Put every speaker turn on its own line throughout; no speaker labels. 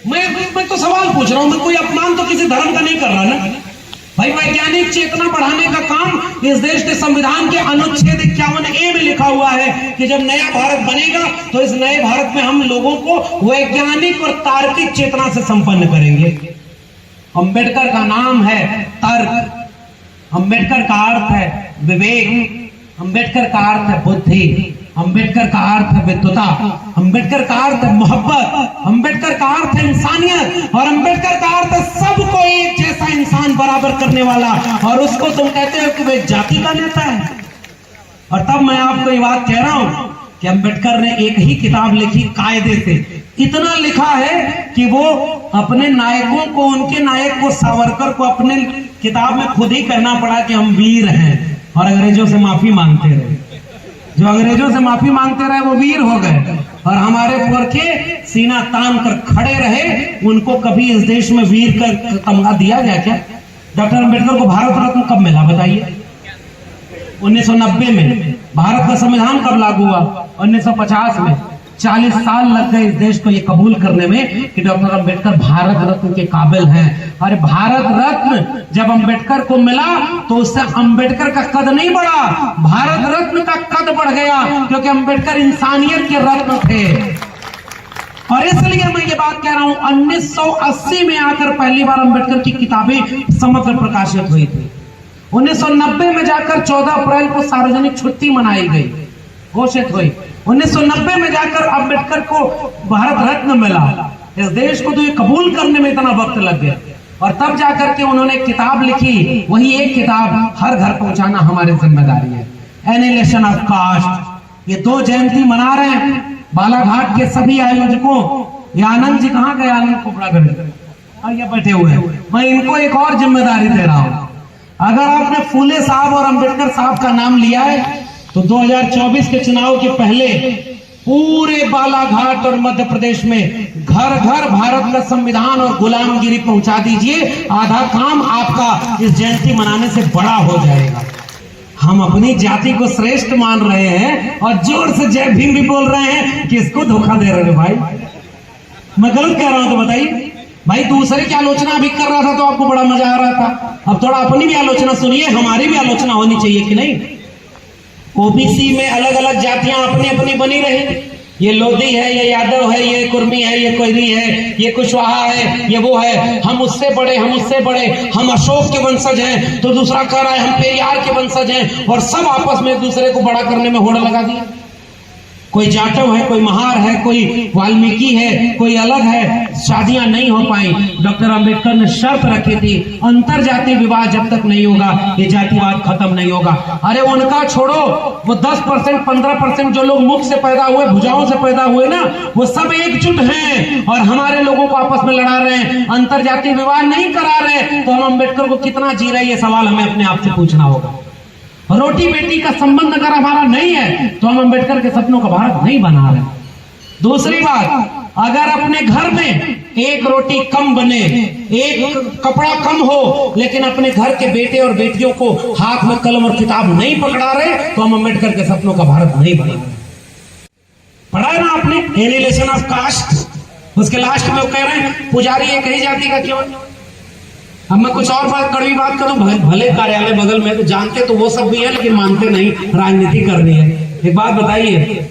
मैं तो सवाल पूछ रहा हूं, मैं कोई अपमान तो किसी धर्म का नहीं कर रहा ना भाई। वैज्ञानिक चेतना बढ़ाने का काम इस देश के संविधान के अनुच्छेद 51A में लिखा हुआ है कि जब नया भारत बनेगा तो इस नए भारत में हम लोगों को वैज्ञानिक और तार्किक चेतना से संपन्न करेंगे। अंबेडकर का नाम है तर्क, अंबेडकर का अर्थ है विवेक, अंबेडकर का अर्थ है बुद्धि, अंबेडकर का अर्थ है विद्वता, अंबेडकर का अर्थ है मोहब्बत, अंबेडकर का अर्थ है इंसानियत, और अंबेडकर का अर्थ है सबको एक जैसा इंसान बराबर करने वाला। और उसको तुम कहते हो कि वे जाति का नेता है। और तब मैं आपको ये बात कह रहा हूं कि अंबेडकर ने एक ही किताब लिखी कायदे से, इतना लिखा है कि वो अपने नायकों को, उनके नायक को सावरकर को अपने किताब में खुद ही कहना पड़ा कि हम वीर हैं, और अंग्रेजों से माफी मांगते रहे। जो अंग्रेजों से माफी मांगते रहे वो वीर हो गए, और हमारे पुरखे सीना तान कर खड़े रहे। उनको कभी इस देश में वीर का तमगा दिया गया क्या? डॉक्टर अंबेडकर को भारत रत्न कब मिला बताइए? 1990 में। भारत का संविधान कब लागू हुआ? 1950 में। 40 साल लग गए इस देश को ये कबूल करने में कि डॉक्टर अंबेडकर भारत रत्न के काबिल हैं। अरे भारत रत्न जब अंबेडकर को मिला तो उससे अंबेडकर का कद नहीं बढ़ा, भारत रत्न का कद बढ़ गया, क्योंकि अंबेडकर इंसानियत के रत्न थे। और इसलिए मैं ये बात कह रहा हूं, 1980 में आकर पहली बार अंबेडकर की किताबें समग्र प्रकाशित हुई थी। 1990 में जाकर 14 अप्रैल को सार्वजनिक छुट्टी मनाई गई, घोषित हुई। 1990 में जाकर अंबेडकर को भारत रत्न मिला। इस देश को तो ये कबूल करने में इतना वक्त लग गया, और तब जाकर के उन्होंने किताब लिखी। वही एक किताब हर घर पहुंचाना हमारी जिम्मेदारी है, एनिहिलेशन ऑफ कास्ट। ये 2 जयंती मना रहे हैं बालाघाट के सभी आयोजकों। ये आनंद जी कहाँ गए? आनंद कुबड़ागढ़ और ये बैठे हुए हैं। मैं इनको एक और जिम्मेदारी दे रहा हूं, अगर आपने फूले साहब और अंबेडकर साहब का नाम लिया है तो 2024 के चुनाव के पहले पूरे बालाघाट और मध्य प्रदेश में घर घर भारत का संविधान और गुलामगिरी पहुंचा दीजिए। आधा काम आपका इस जयंती मनाने से बड़ा हो जाएगा। हम अपनी जाति को श्रेष्ठ मान रहे हैं और जोर से जय भीम भी बोल रहे हैं, किसको धोखा दे रहे हैं भाई? मैं गलत कह रहा हूं तो बताइए भाई। दूसरे की आलोचना भी कर रहा था तो आपको बड़ा मजा आ रहा था, अब थोड़ा अपनी भी आलोचना सुनिए, हमारी भी आलोचना होनी चाहिए कि नहीं? ओबीसी में अलग अलग जातियां अपनी अपनी बनी रही, ये लोधी है, ये यादव है, ये कुर्मी है, ये कोयरी है, ये कुशवाहा है, ये वो है, हम उससे बड़े, हम उससे बड़े, हम अशोक के वंशज हैं, तो दूसरा कह रहा है हम पेरियार के वंशज हैं, और सब आपस में एक दूसरे को बड़ा करने में होड़ लगा दिया। कोई जाटव है, कोई महार है, कोई वाल्मीकि है, कोई अलग है। शादियां नहीं हो पाई। डॉक्टर अंबेडकर ने शर्त रखी थी, अंतर जातीय विवाह जब तक नहीं होगा ये जातिवाद खत्म नहीं होगा। अरे उनका छोड़ो, वो 10% 15% जो लोग मुख से पैदा हुए, भुजाओं से पैदा हुए ना, वो सब एकजुट हैं और हमारे लोगों को आपस में लड़ा रहे हैं, अंतर जातीय विवाह नहीं करा रहे। तो हम अंबेडकर को कितना जी रहे, ये सवाल हमें अपने आप से पूछना होगा। रोटी बेटी का संबंध अगर हमारा नहीं है तो हम अंबेडकर के सपनों का भारत नहीं बना रहे। दूसरी बात, अगर अपने घर में एक रोटी कम बने, एक कपड़ा कम हो, लेकिन अपने घर के बेटे और बेटियों को हाथ में कलम और किताब नहीं पकड़ा रहे, तो हम अंबेडकर के सपनों का भारत नहीं बना रहे। पढ़ा है ना आपने एनिहिलेशन ऑफ कास्ट? उसके लास्ट में वो कह रहे हैं पुजारी एक ही जाति का क्यों? अब मैं कुछ और बात, कड़वी बात करूं, भले कार्यालय बगल में, तो जानते तो वो सब भी है लेकिन मानते नहीं, राजनीति करनी है। एक बात बताइए,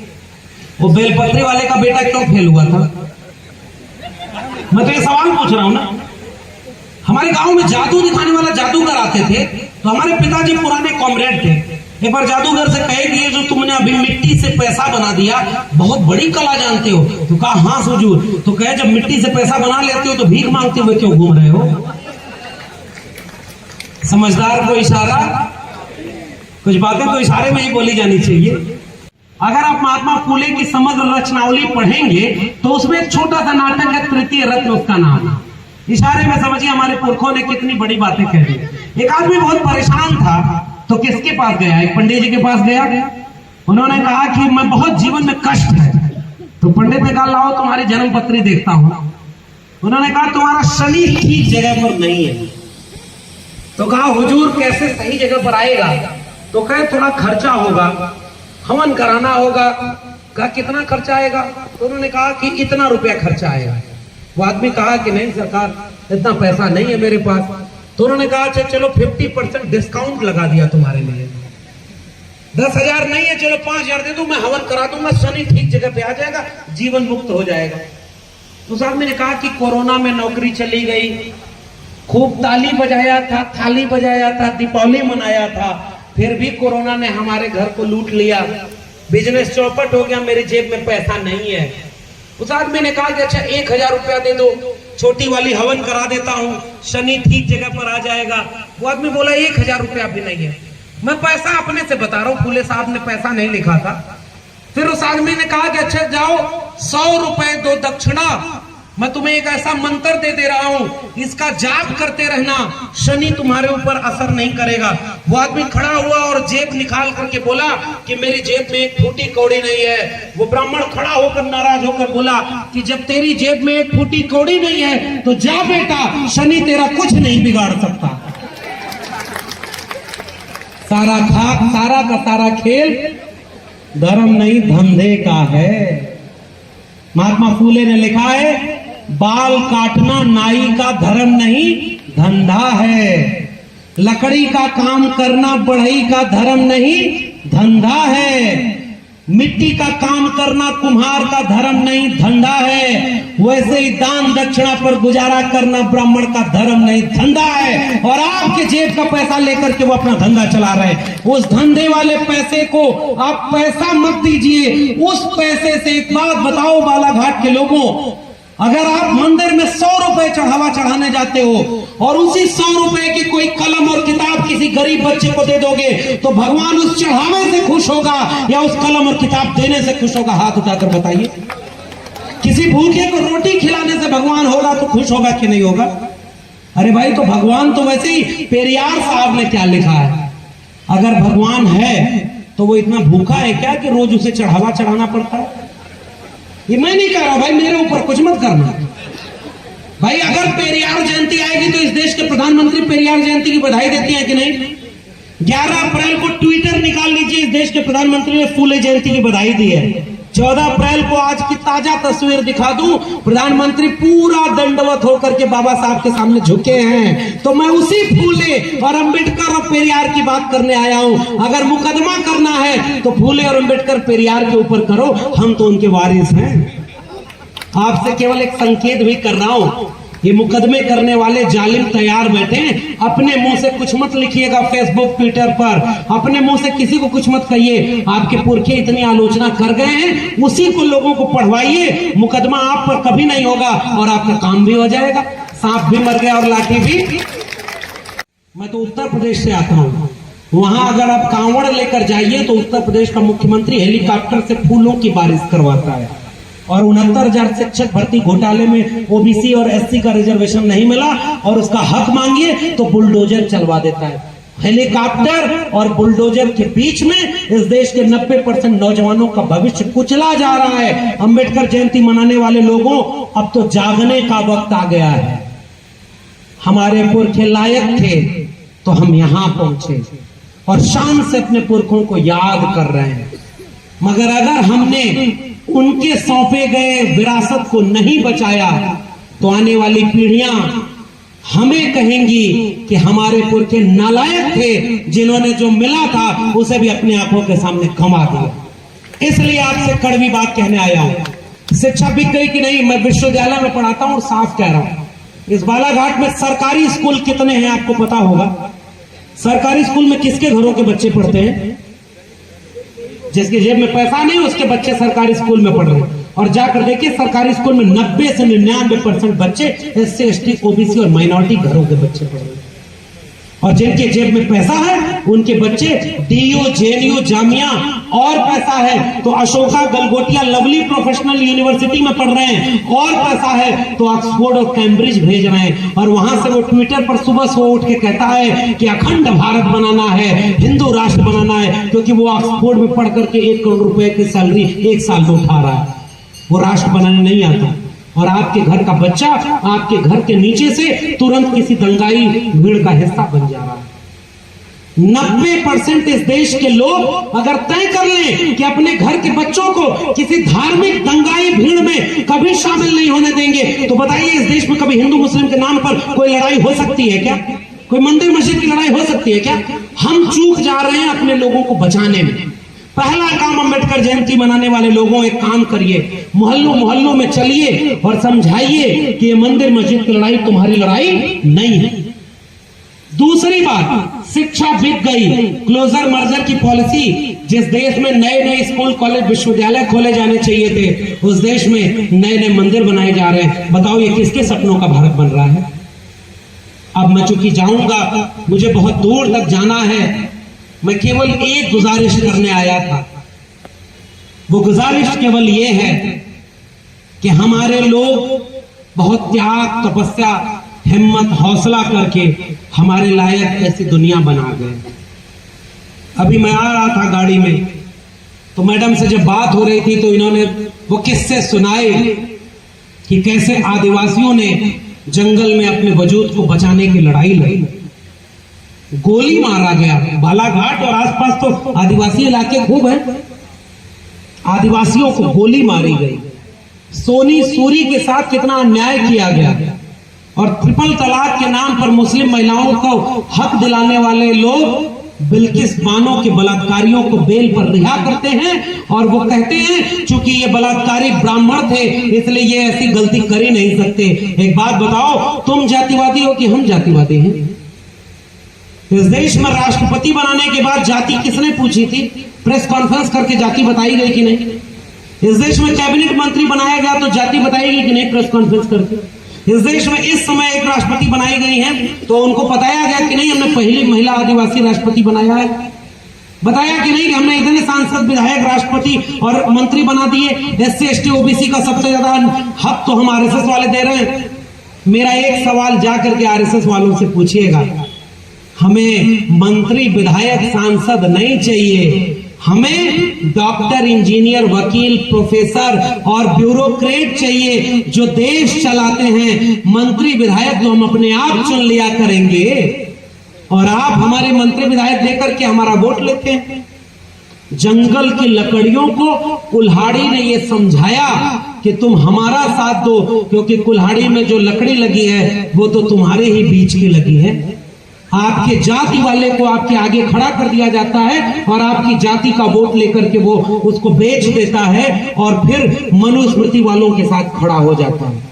वो बेलपत्री वाले का बेटा क्यों फेल हुआ था? मैं तो ये सवाल पूछ रहा हूं ना। हमारे गांव में जादू दिखाने वाला जादूगर आते थे, तो हमारे पिताजी पुराने कॉमरेड थे। एक बार जादूगर से कहे कि ये जो तुमने अभी मिट्टी से पैसा बना दिया, बहुत बड़ी कला जानते हो। तो कहा हाँ हुजूर। तो कहे जब मिट्टी से पैसा बना लेते हो तो भीख मांगते हुए क्यों घूम रहे हो? समझदार को इशारा, कुछ बातें तो इशारे में ही बोली जानी चाहिए। अगर आप महात्मा फूले की समग्र रचनावली पढ़ेंगे तो उसमें एक छोटा सा नाटक है, तृतीय रत्न उसका नाम है। इशारे में समझिए हमारे पुरखों ने कितनी बड़ी बातें कह दी। एक आदमी बहुत परेशान था तो किसके पास गया? एक पंडित जी के पास गया। उन्होंने कहा कि मैं बहुत जीवन में कष्ट है। तो पंडित ने कहा लाओ तुम्हारी जन्म पत्री देखता हूं। उन्होंने कहा तुम्हारा शनि ठीक जगह पर नहीं है। तो कहा हुजूर कैसे सही जगह पर आएगा? तो कहे थोड़ा खर्चा होगा, हवन कराना होगा। कहा कितना खर्चा आएगा? तो उन्होंने कहा कि इतना रुपया खर्चा आएगा। वो आदमी कहा कि नहीं सरकार इतना पैसा नहीं है मेरे पास। तो उन्होंने कहा अच्छा चलो 50% डिस्काउंट लगा दिया तुम्हारे लिए, 10,000 नहीं है चलो 5,000 दे दो, मैं हवन करा दूंगा, शनि ठीक जगह पे आ जाएगा, जीवन मुक्त हो जाएगा। तो साहब मैंने कहा कि कोरोना में नौकरी चली गई, खूब ताली बजाया था, थाली बजाया था, दीपावली मनाया था, फिर भी कोरोना ने हमारे घर को लूट लिया, बिजनेस चौपट हो गया, मेरी जेब में पैसा नहीं है। उस आदमी ने कहा कि अच्छा 1,000 रुपया दे दो, छोटी वाली हवन करा देता हूं, शनि ठीक जगह पर आ जाएगा। वो आदमी बोला 1,000 रुपया भी नहीं है। मैं पैसा अपने से बता रहा हूं, फूले साहब ने पैसा नहीं लिखा था। फिर उस आदमी ने कहा कि अच्छा जाओ 100 रुपए दो दक्षिणा, मैं तुम्हें एक ऐसा मंत्र दे रहा हूं, इसका जाप करते रहना, शनि तुम्हारे ऊपर असर नहीं करेगा। वो आदमी खड़ा हुआ और जेब निकाल करके बोला कि मेरी जेब में एक फूटी कौड़ी नहीं है। वो ब्राह्मण खड़ा होकर नाराज होकर बोला कि जब तेरी जेब में एक फूटी कौड़ी नहीं है तो जा बेटा, शनि तेरा कुछ नहीं बिगाड़ सकता। सारा का सारा खेल धर्म नहीं धंधे का है। महात्मा फूले ने लिखा है बाल काटना नाई का धर्म नहीं धंधा है, लकड़ी का काम करना बढ़ई का धर्म नहीं धंधा है, मिट्टी का काम करना कुम्हार का धर्म नहीं धंधा है, वैसे ही दान दक्षिणा पर गुजारा करना ब्राह्मण का धर्म नहीं धंधा है। और आपके जेब का पैसा लेकर के वो अपना धंधा चला रहे हैं। उस धंधे वाले पैसे को आप पैसा मत दीजिए। उस पैसे से एक बात बताओ बालाघाट के लोगों, अगर आप मंदिर में 100 रुपए चढ़ावा चढ़ाने जाते हो और उसी 100 रुपए की कोई कलम और किताब किसी गरीब बच्चे को दे दोगे तो भगवान उस चढ़ावे से खुश होगा या उस कलम और किताब देने से खुश होगा? हाथ उठाकर बताइए। किसी भूखे को रोटी खिलाने से भगवान होगा तो खुश होगा कि नहीं होगा? अरे भाई, तो भगवान तो वैसे ही पेरियार साहब ने क्या लिखा है, अगर भगवान है तो वो इतना भूखा है क्या कि रोज उसे चढ़ावा चढ़ाना पड़ता है? ये मैं नहीं कह रहा भाई, मेरे ऊपर कुछ मत करना भाई। अगर पेरियार जयंती आएगी तो इस देश के प्रधानमंत्री पेरियार जयंती की बधाई देती हैं कि नहीं? 11 अप्रैल को ट्विटर निकाल लीजिए, इस देश के प्रधानमंत्री ने फूले जयंती की बधाई दी है। 14 अप्रैल को आज की ताजा तस्वीर दिखा दूं, प्रधानमंत्री पूरा दंडवत होकर के बाबा साहब के सामने झुके हैं। तो मैं उसी फूले और अंबेडकर और पेरियार की बात करने आया हूं। अगर मुकदमा करना है तो फूले और अंबेडकर पेरियार के ऊपर करो, हम तो उनके वारिस हैं। आपसे केवल एक संकेत भी कर रहा हूं, ये मुकदमे करने वाले जालिम तैयार बैठे हैं। अपने मुंह से कुछ मत लिखिएगा फेसबुक ट्विटर पर, अपने मुंह से किसी को कुछ मत कहिए। आपके पुरखे इतनी आलोचना कर गए हैं, उसी को लोगों को पढ़वाइए। मुकदमा आप पर कभी नहीं होगा और आपका काम भी हो जाएगा। सांप भी मर गया और लाठी भी। मैं तो उत्तर प्रदेश से आता हूं, वहां अगर आप कांवड़ लेकर जाइए तो उत्तर प्रदेश का मुख्यमंत्री हेलीकॉप्टर से फूलों की बारिश करवाता है। और 69,000 शिक्षक भर्ती घोटाले में ओबीसी और एससी का रिजर्वेशन नहीं मिला और उसका हक मांगिए तो बुलडोजर चलवा देता है। हेलीकॉप्टर और बुलडोजर के बीच में इस देश के 90% नौजवानों का भविष्य कुचला जा रहा है। अंबेडकर जयंती मनाने वाले लोगों, अब तो जागने का वक्त आ गया है। हमारे पुरखे लायक थे तो हम यहां पहुंचे और शान से अपने पुरखों को याद कर रहे हैं। मगर अगर हमने उनके सौंपे गए विरासत को नहीं बचाया तो आने वाली पीढ़ियां हमें कहेंगी कि हमारे पुरखे नालायक थे, जिन्होंने जो मिला था उसे भी अपनी आंखों के सामने गंवा दिया। इसलिए आपसे कड़वी बात कहने आया हूं। शिक्षा बिक गई कि नहीं? मैं विश्वविद्यालय में पढ़ाता हूं और साफ कह रहा हूं, इस बालाघाट में सरकारी स्कूल कितने हैं आपको पता होगा? सरकारी स्कूल में किसके घरों के बच्चे पढ़ते हैं? जिसके जेब में पैसा नहीं उसके बच्चे सरकारी स्कूल में पढ़ रहे हैं। और जाकर देखिए सरकारी स्कूल में 90 से 99% बच्चे एससी एसटी ओबीसी और माइनॉरिटी घरों के बच्चे पढ़ रहे हैं। और जिनके जेब में पैसा है उनके बच्चे डीयू जेएनयू जामिया और पैसा है तो Ashoka Galgotia lovely professional university में पढ़ रहे हैं, और पैसा है तो ऑक्सफोर्ड और कैम्ब्रिज भेज रहे हैं। और वहां से वो ट्विटर पर सुबह सुबह उठ के कहता है कि अखंड भारत बनाना है, हिंदू राष्ट्र बनाना है, क्योंकि वो ऑक्सफोर्ड में पढ़ करके 1 करोड़ रुपए की सैलरी 1 साल में उठा रहा है। वो राष्ट्र बनाने नहीं आता। और आपके घर का बच्चा आपके घर के नीचे से तुरंत किसी दंगाई भीड़ का हिस्सा बन जा रहा है। 90% इस देश के लोग अगर तय कर लें कि अपने घर के बच्चों को किसी धार्मिक दंगाई भीड़ में कभी शामिल नहीं होने देंगे, तो बताइए इस देश में कभी हिंदू मुस्लिम के नाम पर कोई लड़ाई हो सकती है क्या? कोई मंदिर मस्जिद की लड़ाई हो सकती है क्या? हम चूक जा रहे हैं अपने लोगों को बचाने में। पहला काम, अम्बेडकर जयंती मनाने वाले लोगों एक काम करिए, मोहल्लों मोहल्लों में चलिए और समझाइए कि ये मंदिर मस्जिद की लड़ाई तुम्हारी लड़ाई नहीं है। दूसरी बात, शिक्षा बिक गई। क्लोजर मर्जर की पॉलिसी, जिस देश में नए नए स्कूल कॉलेज विश्वविद्यालय खोले जाने चाहिए थे, उस देश में नए नए मंदिर बनाए जा रहे हैं। बताओ ये किसके सपनों का भारत बन रहा है? अब मैं चूंकि जाऊंगा, मुझे बहुत दूर तक जाना है, मैं केवल एक गुजारिश करने आया था। वो गुजारिश केवल ये है कि हमारे लोग बहुत त्याग, तपस्या, हिम्मत, हौसला करके हमारे लायक ऐसी दुनिया बना गए। अभी मैं आ रहा था गाड़ी में, तो मैडम से जब बात हो रही थी तो इन्होंने वो किस्से सुनाए कि कैसे आदिवासियों ने जंगल में अपने वजूद को बचाने की लड़ाई लड़ी, गोली मारा गया। बालाघाट और आसपास तो आदिवासी इलाके खूब हैं, आदिवासियों को गोली मारी गई। सोनी सूरी के साथ कितना अन्याय किया गया, और ट्रिपल तलाक के नाम पर मुस्लिम महिलाओं को हक दिलाने वाले लोग बिल्किस बानो के बलात्कारियों को बेल पर रिहा करते हैं, और वो कहते हैं चूंकि ये बलात्कारी ब्राह्मण थे इसलिए ये ऐसी गलती कर ही नहीं सकते। एक बात बताओ, तुम जातिवादी हो कि हम जातिवादी हैं? इस देश में राष्ट्रपति बनाने के बाद जाति किसने पूछी थी? प्रेस कॉन्फ्रेंस करके जाति बताई गई कि नहीं? इस देश में कैबिनेट मंत्री बनाया गया तो जाति बताई गई कि नहीं प्रेस कॉन्फ्रेंस करके? इस देश में इस समय एक राष्ट्रपति बनाई गई है तो उनको बताया गया कि नहीं हमने पहली महिला आदिवासी राष्ट्रपति बनाया है? बताया कि नहीं कि हमने इतने सांसद, विधायक, राष्ट्रपति और मंत्री बना दिए? एससी एसटी ओबीसी का सबसे ज्यादा हक तो हम आरएसएस वाले दे रहे हैं। मेरा एक सवाल जाकर के आरएसएस वालों से पूछिएगा, हमें मंत्री, विधायक, सांसद नहीं चाहिए, हमें डॉक्टर, इंजीनियर, वकील, प्रोफेसर और ब्यूरोक्रेट चाहिए जो देश चलाते हैं। मंत्री विधायक तो हम अपने आप चुन लिया करेंगे, और आप हमारे मंत्री विधायक देकर के हमारा वोट लेते हैं। जंगल की लकड़ियों को कुल्हाड़ी ने यह समझाया कि तुम हमारा साथ दो, क्योंकि कुल्हाड़ी में जो लकड़ी लगी है वो तो तुम्हारे ही बीच की लगी है। आपके जाति वाले को आपके आगे खड़ा कर दिया जाता है और आपकी जाति का वोट लेकर के वो उसको बेच देता है और फिर मनुस्मृति वालों के साथ खड़ा हो जाता है।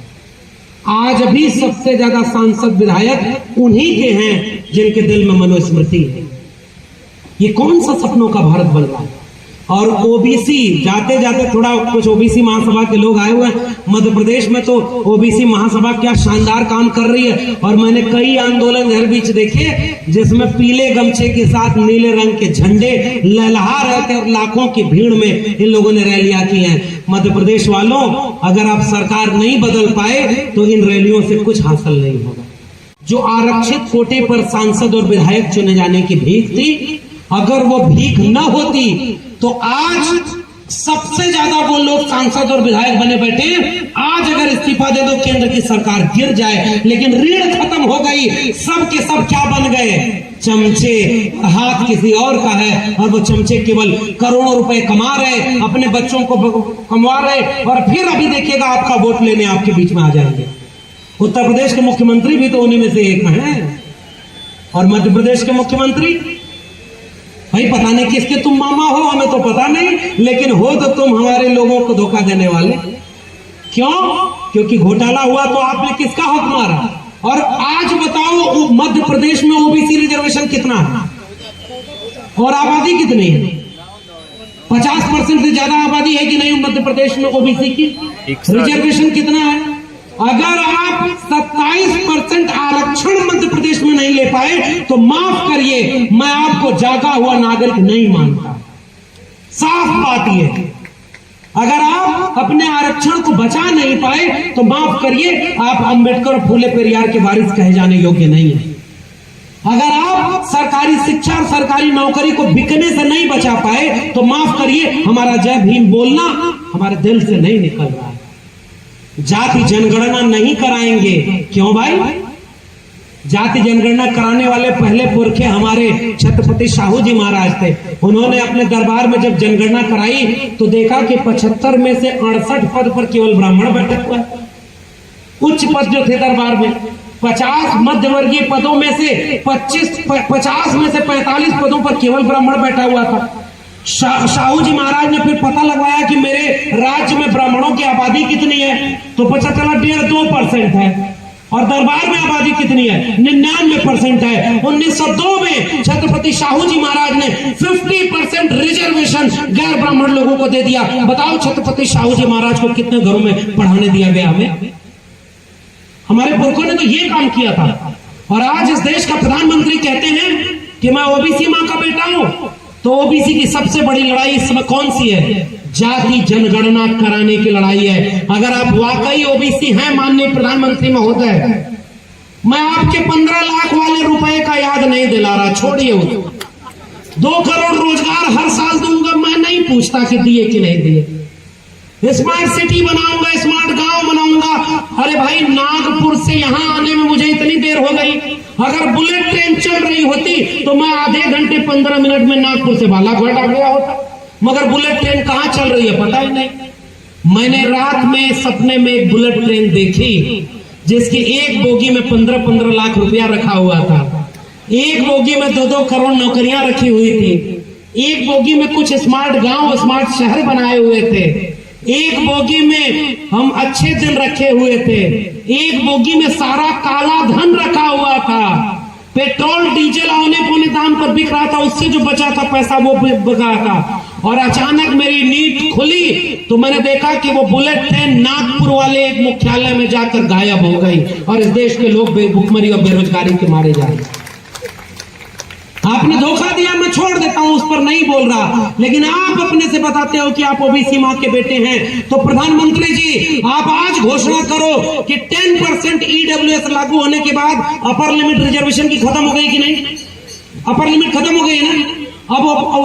आज भी सबसे ज्यादा सांसद, विधायक उन्हीं के हैं जिनके दिल में मनुस्मृति है। ये कौन सा सपनों का भारत बन रहा है? और ओबीसी, जाते जाते थोड़ा कुछ ओबीसी महासभा के लोग आए हुए हैं मध्य प्रदेश में, तो ओबीसी महासभा क्या शानदार काम कर रही है। और मैंने कई आंदोलन हर बीच देखे जिसमें पीले गमछे के साथ नीले रंग के झंडे लहलहा रहे थे और लाखों की भीड़ में इन लोगों ने रैलियां की हैं। मध्य प्रदेश वालों, अगर आप सरकार नहीं बदल पाए तो इन रैलियों से कुछ हासिल नहीं होगा। जो आरक्षित कोटे पर सांसद और विधायक चुने जाने की भीख थी, अगर वो भीख न होती तो आज सबसे ज्यादा वो लोग सांसद और विधायक बने बैठे। आज अगर इस्तीफा दे दो केंद्र की सरकार गिर जाए, लेकिन रीढ़ खत्म हो गई। सब के सब क्या बन गए? चमचे। हाथ किसी और का है और वो चमचे केवल करोड़ों रुपए कमा रहे, अपने बच्चों को कमा रहे, और फिर अभी देखिएगा आपका वोट लेने आपके बीच में आ जाएंगे। उत्तर प्रदेश के मुख्यमंत्री भी तो उन्हीं में से एक है, और मध्य प्रदेश के मुख्यमंत्री भाई पता नहीं किसके तुम मामा हो, हमें तो पता नहीं, लेकिन हो तो तुम हमारे लोगों को धोखा देने वाले। क्यों? क्योंकि घोटाला हुआ तो आपने किसका हक मारा। और आज बताओ मध्य प्रदेश में ओबीसी रिजर्वेशन कितना है और आबादी कितनी है? 50% से ज्यादा आबादी है कि नहीं मध्य प्रदेश में ओबीसी की? रिजर्वेशन कितना है? अगर आप 27% आरक्षण मध्य प्रदेश में नहीं ले पाए तो माफ करिए, मैं आपको जागा हुआ नागरिक नहीं मानता। साफ बात यह है, अगर आप अपने आरक्षण को बचा नहीं पाए तो माफ करिए, आप अंबेडकर और फूले पेरियार के वारिस कहे जाने योग्य नहीं है। अगर आप सरकारी शिक्षा और सरकारी नौकरी को बिकने से नहीं बचा पाए तो माफ करिए, हमारा जय भीम बोलना हमारे दिल से नहीं निकल रहा है। जाति जनगणना नहीं कराएंगे। क्यों भाई? जाति जनगणना कराने वाले पहले पुरखे हमारे छत्रपति साहू जी महाराज थे। उन्होंने अपने दरबार में जब जनगणना कराई तो देखा कि 75 में से 68 पद पर केवल ब्राह्मण बैठा हुआ है। उच्च पद जो थे दरबार में 50 मध्यवर्गीय पदों में से 50 में से 45 पदों पर केवल ब्राह्मण बैठा हुआ था। साहू जी महाराज ने फिर पता लगवाया कि मेरे राज्य में ब्राह्मणों की आबादी कितनी है, तो पता चला 1.5-2% है। और दरबार में आबादी कितनी है, 99% है। 1902 में छत्रपति साहू जी महाराज ने 50% रिजर्वेशन गैर ब्राह्मण लोगों को दे दिया। बताओ छत्रपति साहू जी महाराज को कितने घरों में पढ़ाने दिया गया हमें? हमारे पुरखों ने तो ये काम किया था। और आज इस देश का प्रधानमंत्री कहते हैं कि मैं ओबीसी मां का बेटा हूं। तो ओबीसी की सबसे बड़ी लड़ाई इस समय कौन सी है? जाति जनगणना कराने की लड़ाई है। अगर आप वाकई ओबीसी हैं माननीय प्रधानमंत्री महोदय, मैं आपके 15 लाख वाले रुपए का याद नहीं दिला रहा, छोड़िए। 2 करोड़ रोजगार हर साल दूंगा, मैं नहीं पूछता कि दिए कि नहीं दिए। स्मार्ट सिटी बनाऊंगा, स्मार्ट गांव बनाऊंगा। अरे भाई, नागपुर से यहां आने में मुझे इतनी देर हो गई। अगर बुलेट ट्रेन चल रही होती तो मैं आधे घंटे 15 मिनट में नागपुर से बालाघाट आ गया होता। मगर बुलेट ट्रेन कहां चल रही है पता ही नहीं। मैंने रात में सपने में एक बुलेट ट्रेन देखी जिसकी एक बोगी में 15-15 लाख रुपया रखा हुआ था। एक बोगी में 2-2 करोड़ नौकरियां रखी हुई थी। एक बोगी में कुछ स्मार्ट गांव, स्मार्ट शहर बनाए हुए थे। एक बोगी में हम अच्छे दिन रखे हुए थे। एक बोगी में सारा काला धन रखा हुआ था। पेट्रोल डीजल औने पौने दाम पर बिक रहा था, उससे जो बचा था पैसा वो बिका था। और अचानक मेरी नींद खुली तो मैंने देखा कि वो बुलेट ट्रेन नागपुर वाले एक मुख्यालय में जाकर गायब हो गई और इस देश के लोग भुखमरी और बेरोजगारी के मारे जा रहे। आपने धोखा दिया, मैं छोड़ देता हूं, उस पर नहीं बोल रहा। लेकिन आप अपने से बताते हो कि आप ओबीसी मां के बेटे हैं। तो प्रधानमंत्री जी, आप आज घोषणा करो कि 10% ईडब्ल्यूएस लागू होने के बाद अपर लिमिट रिजर्वेशन की खत्म हो गई कि नहीं? अपर लिमिट खत्म हो गई है ना? अब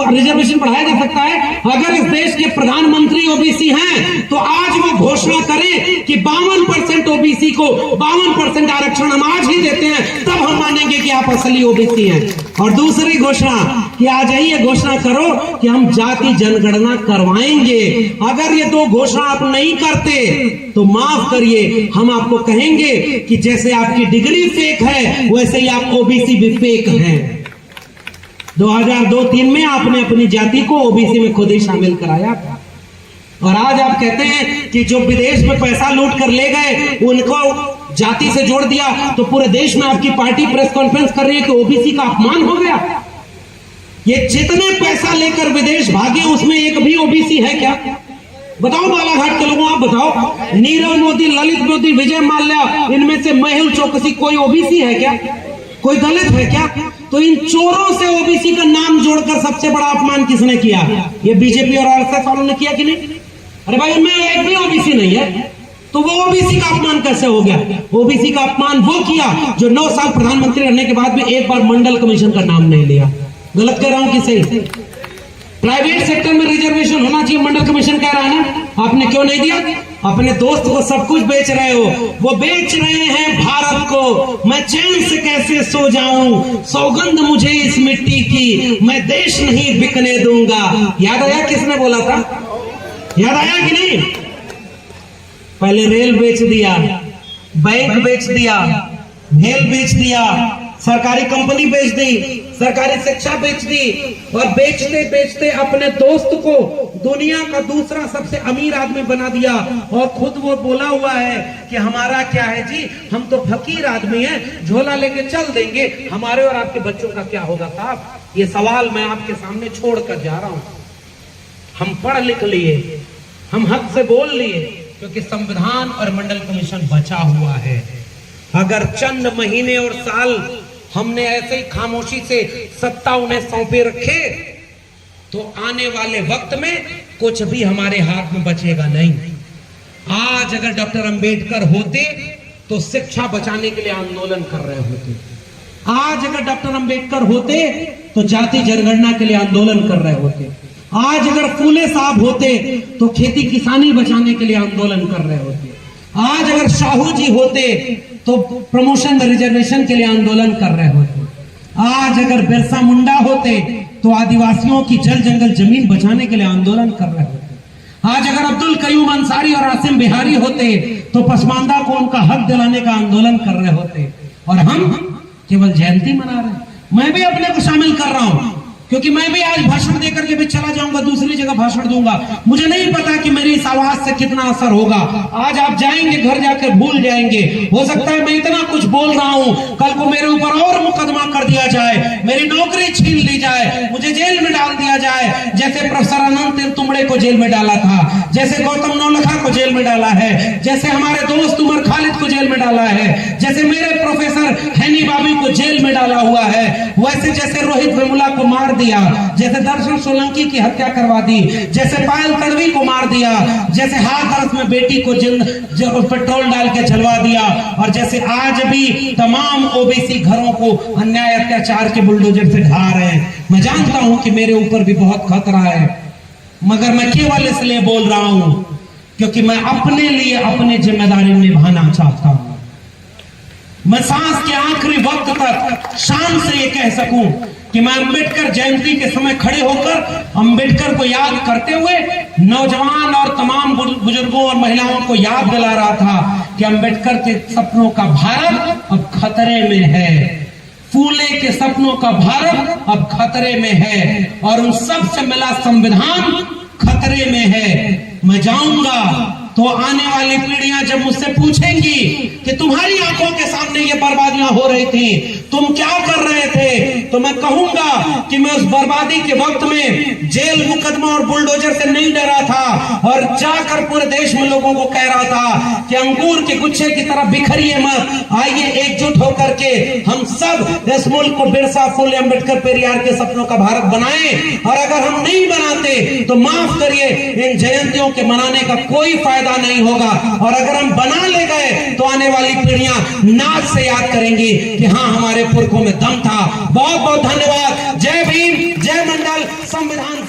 रिजर्वेशन बढ़ाया जा सकता है। अगर इस देश के प्रधानमंत्री ओबीसी हैं तो आज वो घोषणा करें कि 52% ओबीसी को 52% आरक्षण हम आज ही देते हैं, तब हम मानेंगे कि आप असली ओबीसी हैं। और दूसरी घोषणा कि आज ही ये घोषणा करो कि हम जाति जनगणना करवाएंगे। अगर ये 2 घोषणा आप नहीं करते तो माफ करिए, हम आपको कहेंगे कि जैसे आपकी डिग्री फेक है वैसे ही आप ओबीसी भी फेक हैं। 2002-3 में आपने अपनी जाति को ओबीसी में खुद ही शामिल कराया था। और आज आप कहते हैं कि जो विदेश में पैसा लूट कर ले गए उनको जाति से जोड़ दिया। तो पूरे देश में आपकी पार्टी प्रेस कॉन्फ्रेंस कर रही है कि ओबीसी का अपमान हो गया। ये जितने पैसा लेकर विदेश भागे उसमें एक भी ओबीसी है क्या? बताओ बालाघाट के लोगों, आप बताओ। नीरव मोदी, ललित मोदी, विजय माल्या, इनमें से मेहुल चौकसी कोई ओबीसी है क्या? कोई दलित है क्या? तो इन चोरों से ओबीसी का नाम जोड़कर सबसे बड़ा अपमान किसने किया? ये बीजेपी और आरएसएस वालों ने किया कि नहीं? अरे भाई, उनमें एक भी ओबीसी नहीं है, तो वो ओबीसी का अपमान कैसे हो गया? ओबीसी का अपमान वो किया जो 9 साल प्रधानमंत्री रहने के बाद भी एक बार मंडल कमीशन का नाम नहीं लिया। गलत कह रहा हूं कि सही? प्राइवेट सेक्टर में रिजर्वेशन होना चाहिए, मंडल कमीशन कह रहा है ना, आपने क्यों नहीं दिया? अपने दोस्त को सब कुछ बेच रहे हो, वो बेच रहे हैं भारत को। मैं चैन से कैसे सो जाऊं, सौगंध मुझे इस मिट्टी की, मैं देश नहीं बिकने दूंगा। याद आया किसने बोला था? याद आया कि नहीं? पहले रेल बेच दिया, बैंक बेच दिया, भेल बेच दिया, सरकारी कंपनी बेच दी, सरकारी शिक्षा बेच दी, और बेचते बेचते अपने दोस्त को दुनिया का दूसरा सबसे अमीर आदमी बना दिया। और खुद वो बोला हुआ है कि हमारा क्या है जी, हम तो फकीर आदमी हैं, झोला लेके चल देंगे, हमारे और आपके बच्चों का क्या होगा साहब? ये सवाल मैं आपके सामने छोड़कर जा रहा हूं। हम पढ़ लिख लिए, हम हक से बोल लिए, क्योंकि संविधान और मंडल कमीशन बचा हुआ है। अगर चंद महीने और साल हमने ऐसे ही खामोशी से सत्ता उन्हें सौंपे रखे तो आने वाले वक्त में कुछ भी हमारे हाथ में बचेगा नहीं। आज अगर डॉक्टर अंबेडकर होते तो शिक्षा बचाने के लिए आंदोलन कर रहे होते। आज अगर डॉक्टर अंबेडकर होते तो जाति जनगणना के लिए आंदोलन कर रहे होते। आज अगर फूले साहब होते तो खेती किसानी बचाने के लिए आंदोलन कर रहे होते। आज अगर साहू जी होते तो प्रमोशन में रिजर्वेशन के लिए आंदोलन कर रहे होते। आज अगर बिरसा मुंडा होते तो आदिवासियों की जल जंगल जमीन बचाने के लिए आंदोलन कर रहे होते। आज अगर अब्दुल कयूम अंसारी और आसिम बिहारी होते तो पसमानदा को उनका हक दिलाने का आंदोलन कर रहे होते। और हम केवल जयंती मना रहे हैं। मैं भी अपने को शामिल कर रहा हूं, क्योंकि मैं भी आज भाषण देकर के भी चला जाऊंगा, दूसरी जगह भाषण दूंगा। मुझे नहीं पता कि मेरी इस आवाज से कितना असर होगा। आज आप जाएंगे, घर जाकर भूल जाएंगे। हो सकता है मैं इतना कुछ बोल रहा हूं, कल को मेरे ऊपर और मुकदमा कर दिया जाए, मेरी नौकरी छीन ली जाए, मुझे जेल में डाल दिया जाए, जैसे प्रोफेसर अनंत तुमड़े को जेल में डाला था, जैसे गौतम नौलखा को जेल में डाला है, जैसे हमारे दोस्त उमर खालिद को जेल में डाला है, जैसे मेरे प्रोफेसर हैनी बाबी को जेल में डाला हुआ है, वैसे जैसे रोहित वेमुला को मार दिया, जैसे दर्शन सोलंकी की हत्या करवा दी, जैसे पायल तड़वी को मार दिया, जैसे हाथरस में बेटी को पेट्रोल डाल के जलवा दिया, और जैसे आज भी तमाम ओबीसी घरों को अन्याय अत्याचार के बुलडोजर से ढा रहे हैं। मैं जानता हूं कि मेरे ऊपर भी बहुत खतरा है, मगर मैं केवल इसलिए बोल रहा हूं क्योंकि मैं अपने लिए अपनी जिम्मेदारी निभाना चाहता हूं। मैं सांस के आखिरी वक्त तक शान से ये कह सकूं कि मैं अंबेडकर जयंती के समय खड़े होकर अंबेडकर को याद करते हुए नौजवान और तमाम बुजुर्गों और महिलाओं को याद दिला रहा था कि अंबेडकर के सपनों का भारत अब खतरे में है, फूले के सपनों का भारत अब खतरे में है, और उन सब से मिला संविधान खतरे में है। मैं जाऊंगा तो आने वाली पीढ़ियां जब मुझसे पूछेंगी कि तुम्हारी आंखों के सामने ये बर्बादियां हो रही थी, तुम क्या कर रहे थे, तो मैं कहूंगा कि मैं उस बर्बादी के वक्त में जेल मुकदमा और बुलडोजर से नहीं डरा था, और जाकर पूरे देश में लोगों को कह रहा था कि अंगूर के गुच्छे की तरह बिखरिए मत, आइए एकजुट होकर के हम सब इस मुल्क को बिरसा, फुले, अम्बेडकर, पेरियार के सपनों का भारत बनाएं। और अगर हम नहीं बनाते तो माफ करिए, इन जयंतियों के मनाने का कोई फायदा नहीं होगा, और अगर हम बना ले गए तो आने वाली पीढ़ियां नाच से याद करेंगी कि हाँ, हमारे पुरखों में दम था। बहुत बहुत धन्यवाद। जय भीम, जय मंडल, संविधान।